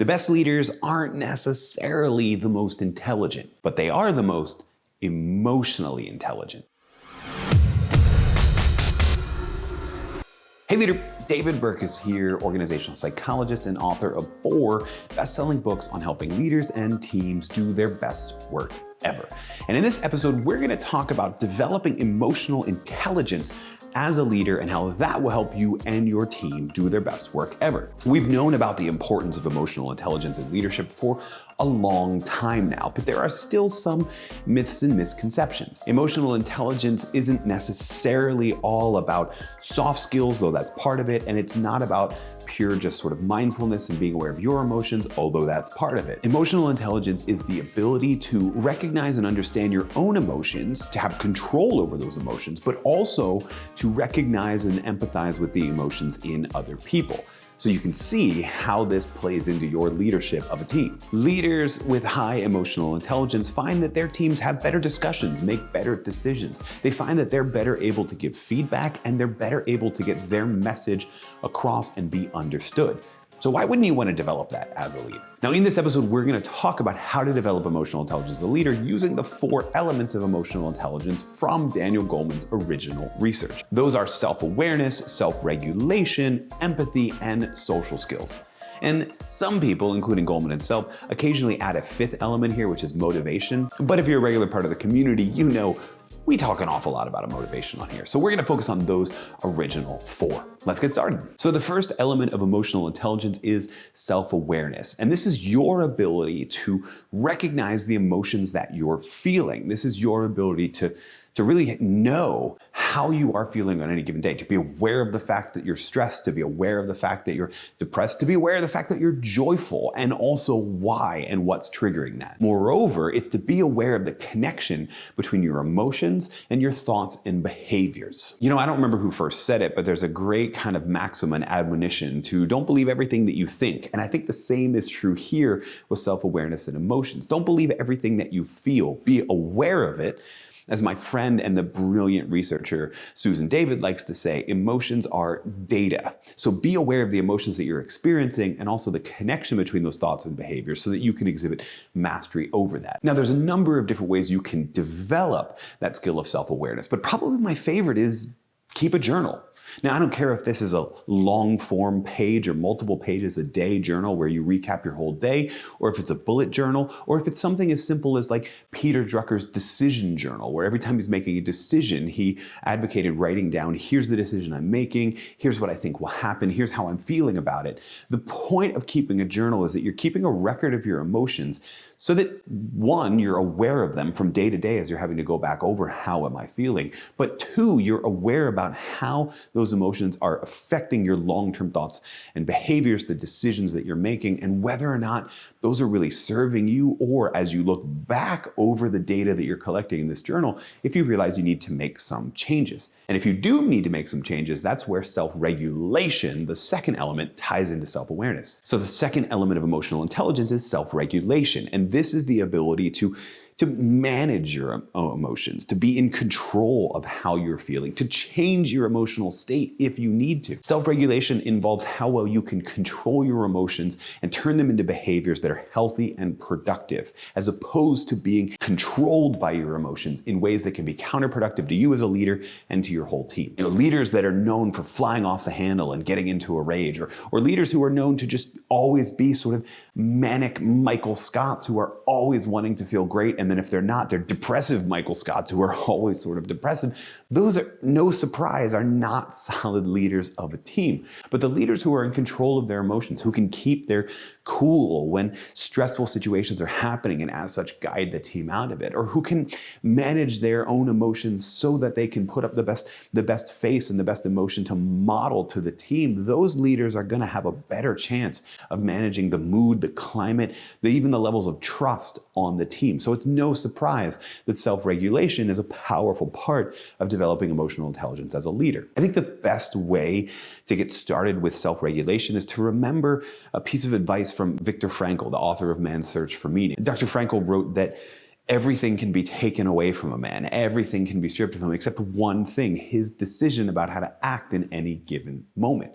The best leaders aren't necessarily the most intelligent, but they are the most emotionally intelligent. Hey leader, David Burke is here, organizational psychologist and author of 4 best-selling books on helping leaders and teams do their best work ever. And in this episode, we're gonna talk about developing emotional intelligence as a leader and how that will help you and your team do their best work ever. We've known about the importance of emotional intelligence in leadership for a long time now, but there are still some myths and misconceptions. Emotional intelligence isn't necessarily all about soft skills, though that's part of it, and it's not about pure just sort of mindfulness and being aware of your emotions, although that's part of it. Emotional intelligence is the ability to recognize and understand your own emotions, to have control over those emotions, but also to recognize and empathize with the emotions in other people. So you can see how this plays into your leadership of a team. Leaders with high emotional intelligence find that their teams have better discussions, make better decisions. They find that they're better able to give feedback and they're better able to get their message across and be understood. So why wouldn't you want to develop that as a leader? Now in this episode, we're going to talk about how to develop emotional intelligence as a leader using the 4 elements of emotional intelligence from Daniel Goleman's original research. Those are self-awareness, self-regulation, empathy, and social skills. And some people, including Goleman himself, occasionally add a 5th element here, which is motivation. But if you're a regular part of the community, you know we talk an awful lot about motivation on here. So we're gonna focus on those original 4. Let's get started. So the first element of emotional intelligence is self-awareness. And this is your ability to recognize the emotions that you're feeling. This is your ability to really know how you are feeling on any given day, to be aware of the fact that you're stressed, to be aware of the fact that you're depressed, to be aware of the fact that you're joyful, and also why and what's triggering that. Moreover, it's to be aware of the connection between your emotions and your thoughts and behaviors. You know, I don't remember who first said it, but there's a great kind of maxim and admonition to don't believe everything that you think. And I think the same is true here with self-awareness and emotions. Don't believe everything that you feel. Be aware of it. As my friend and the brilliant researcher Susan David likes to say, emotions are data. So be aware of the emotions that you're experiencing and also the connection between those thoughts and behaviors so that you can exhibit mastery over that. Now, there's a number of different ways you can develop that skill of self-awareness, but probably my favorite is keep a journal. Now, I don't care if this is a long form page or multiple pages a day journal where you recap your whole day, or if it's a bullet journal, or if it's something as simple as like Peter Drucker's decision journal, where every time he's making a decision, he advocated writing down, here's the decision I'm making, here's what I think will happen, here's how I'm feeling about it. The point of keeping a journal is that you're keeping a record of your emotions so that 1, you're aware of them from day to day as you're having to go back over how am I feeling, but 2, you're aware about how those emotions are affecting your long-term thoughts and behaviors, the decisions that you're making, and whether or not those are really serving you, or as you look back over the data that you're collecting in this journal, if you realize you need to make some changes. And if you do need to make some changes, that's where self-regulation, the second element, ties into self-awareness. So the second element of emotional intelligence is self-regulation. And this is the ability to manage your emotions, to be in control of how you're feeling, to change your emotional state if you need to. Self-regulation involves how well you can control your emotions and turn them into behaviors that are healthy and productive, as opposed to being controlled by your emotions in ways that can be counterproductive to you as a leader and to your whole team. You know, leaders that are known for flying off the handle and getting into a rage, or leaders who are known to just always be sort of manic Michael Scotts who are always wanting to feel great, and then if they're not, they're depressive Michael Scotts who are always sort of depressive. Those are, no surprise, are not solid leaders of a team. But the leaders who are in control of their emotions, who can keep their cool when stressful situations are happening and as such guide the team out of it, or who can manage their own emotions so that they can put up the best face and the best emotion to model to the team, those leaders are going to have a better chance of managing the mood, the climate, even the levels of trust on the team. So it's no surprise that self-regulation is a powerful part of developing emotional intelligence as a leader. I think the best way to get started with self-regulation is to remember a piece of advice from Viktor Frankl, the author of Man's Search for Meaning. Dr. Frankl wrote that everything can be taken away from a man, everything can be stripped of him except one thing, his decision about how to act in any given moment.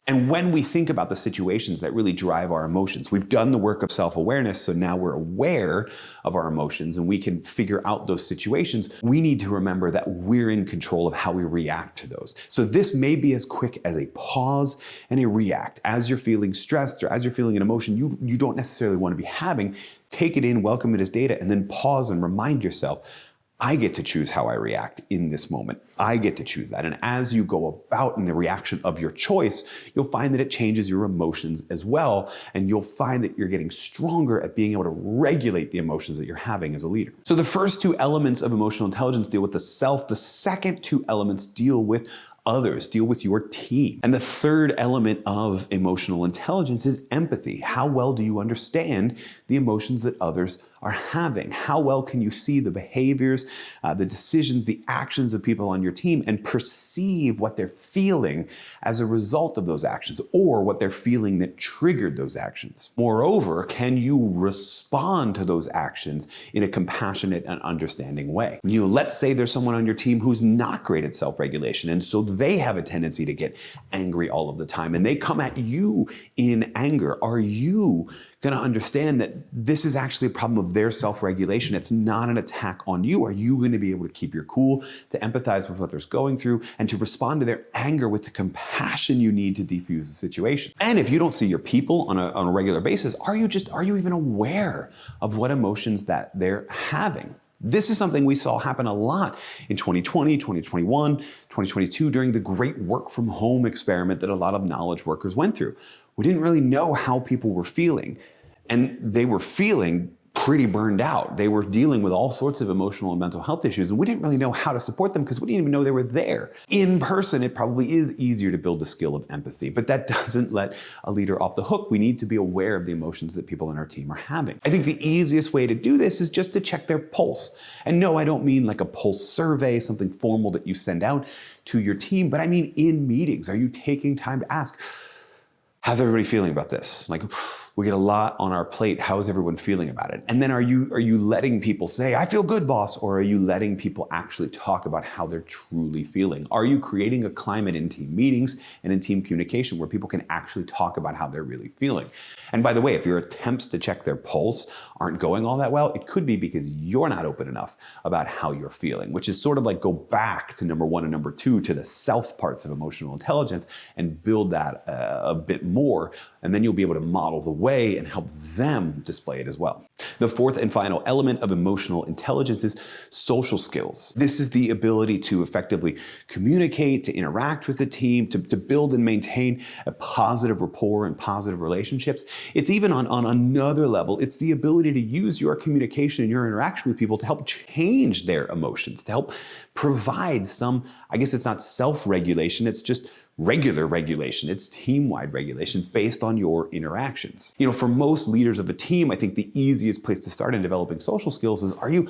And when we think about the situations that really drive our emotions, we've done the work of self-awareness, so now we're aware of our emotions and we can figure out those situations. We need to remember that we're in control of how we react to those. So this may be as quick as a pause and a react. As you're feeling stressed or as you're feeling an emotion you don't necessarily want to be having, take it in, welcome it as data, and then pause and remind yourself, I get to choose how I react in this moment. I get to choose that. And as you go about in the reaction of your choice, you'll find that it changes your emotions as well. And you'll find that you're getting stronger at being able to regulate the emotions that you're having as a leader. So the first two elements of emotional intelligence deal with the self. The second two elements deal with others, deal with your team. And the third element of emotional intelligence is empathy. How well do you understand the emotions that others are having? How well can you see the behaviors, the decisions, the actions of people on your team and perceive what they're feeling as a result of those actions or what they're feeling that triggered those actions? Moreover, can you respond to those actions in a compassionate and understanding way? Let's say there's someone on your team who's not great at self-regulation, and so they have a tendency to get angry all of the time, and they come at you in anger. Are you going to understand that this is actually a problem of their self-regulation? It's not an attack on you. Are you going to be able to keep your cool, to empathize with what they're going through, and to respond to their anger with the compassion you need to defuse the situation? And if you don't see your people on a regular basis, are you even aware of what emotions that they're having? This is something we saw happen a lot in 2020, 2021, 2022 during the great work from home experiment that a lot of knowledge workers went through. We didn't really know how people were feeling, and they were feeling pretty burned out. They were dealing with all sorts of emotional and mental health issues, and we didn't really know how to support them because we didn't even know they were there. In person, it probably is easier to build the skill of empathy, but that doesn't let a leader off the hook. We need to be aware of the emotions that people in our team are having. I think the easiest way to do this is just to check their pulse. And no, I don't mean like a pulse survey, something formal that you send out to your team, but I mean in meetings. Are you taking time to ask, how's everybody feeling about this? Like, we get a lot on our plate. How is everyone feeling about it? And then are you letting people say, I feel good, boss? Or are you letting people actually talk about how they're truly feeling? Are you creating a climate in team meetings and in team communication where people can actually talk about how they're really feeling? And by the way, if your attempts to check their pulse aren't going all that well, it could be because you're not open enough about how you're feeling, which is sort of like go back to number one and number two, to the self parts of emotional intelligence, and build that a bit more. And then you'll be able to model the way and help them display it as well. The fourth and final element of emotional intelligence is social skills. This is the ability to effectively communicate, to interact with the team, to build and maintain a positive rapport and positive relationships. It's even on another level, it's the ability to use your communication and your interaction with people to help change their emotions, to help provide some, I guess it's not self-regulation, it's just regular regulation. It's team-wide regulation based on your interactions. For most leaders of a team, I think the easiest place to start in developing social skills is, are you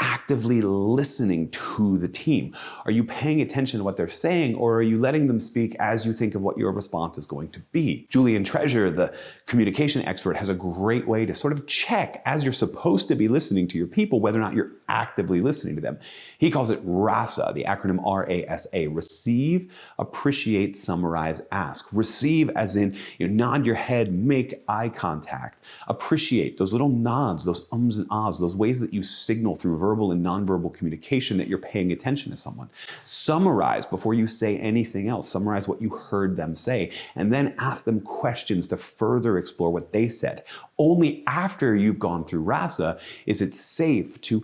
actively listening to the team? Are you paying attention to what they're saying, or are you letting them speak as you think of what your response is going to be? Julian Treasure, the communication expert, has a great way to sort of check, as you're supposed to be listening to your people, whether or not you're actively listening to them. He calls it RASA, the acronym RASA: receive, appreciate, summarize, ask. Receive as in, nod your head, make eye contact. Appreciate, those little nods, those ums and ahs, those ways that you signal through verbal and nonverbal communication that you're paying attention to someone. Summarize before you say anything else. Summarize what you heard them say, and then ask them questions to further explore what they said. Only after you've gone through RASA is it safe to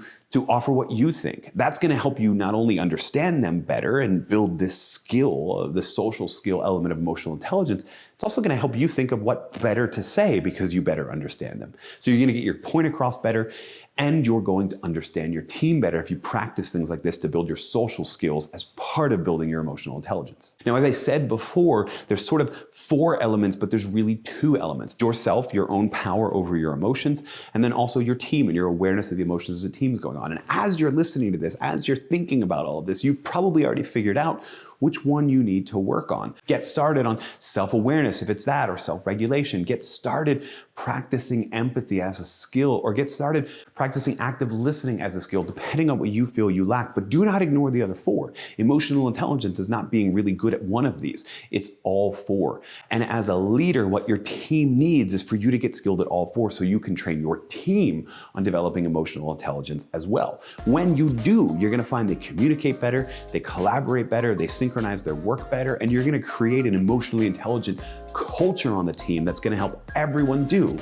offer what you think. That's going to help you not only understand them better and build this skill, the social skill element of emotional intelligence, it's also going to help you think of what better to say because you better understand them. So you're going to get your point across better, and you're going to understand your team better if you practice things like this to build your social skills as part of building your emotional intelligence. Now, as I said before, there's sort of 4 elements, but there's really 2 elements. Yourself, your own power over your emotions, and then also your team and your awareness of the emotions as a team is going on. And as you're listening to this, as you're thinking about all of this, you've probably already figured out which one you need to work on. Get started on self-awareness if it's that, or self-regulation. Get started practicing empathy as a skill, or get started practicing active listening as a skill, depending on what you feel you lack. But do not ignore the other four. Emotional intelligence is not being really good at one of these. It's all four. And as a leader, what your team needs is for you to get skilled at all four so you can train your team on developing emotional intelligence as well. When you do, you're gonna find they communicate better, they collaborate better, they synchronize their work better, and you're gonna create an emotionally intelligent culture on the team that's gonna help everyone do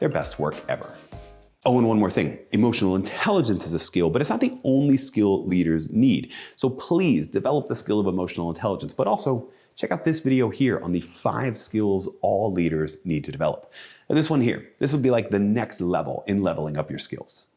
their best work ever. Oh, and one more thing. Emotional intelligence is a skill, but it's not the only skill leaders need. So please develop the skill of emotional intelligence, but also check out this video here on the 5 skills all leaders need to develop. And this one here, this will be like the next level in leveling up your skills.